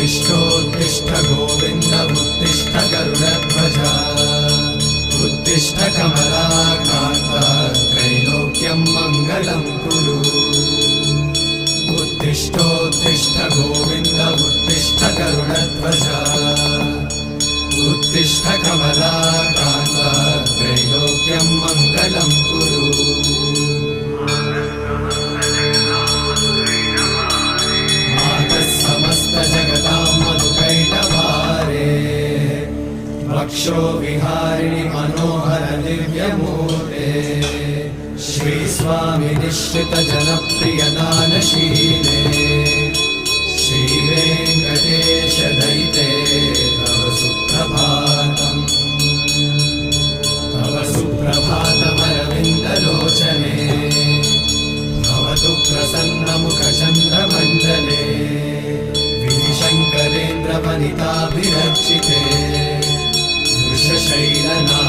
उत्तिष्ठोत्तिष्ठ गोविन्द उत्तिष्ठ गरुडध्वज उत्तिष्ठ कमलाकान्त त्रैलोक्यं मङ्गलं कुरु उत्तिष्ठोत्तिष्ठ गोविन्द उत्तिष्ठ गरुडध्वज उत्तिष्ठ कमलाकान्त त्रैलोक्यं मङ्गलं कुरु समस्त जगतां मधुकैटभारे वक्षो विहारिणि मनोहर दिव्यमूर्ते श्री स्वामी निश्चित जनप्रिय दानशीले श्री वेङ्कटेश दयिते तव सुप्रभातम् तव सुप्रभातमरविन्दलोचने भवतु प्रसन्नमुखचन्द्रमण्डले विधिशङ्करेन्द्रवनिताभिरक्षिते वृषशैलनाथ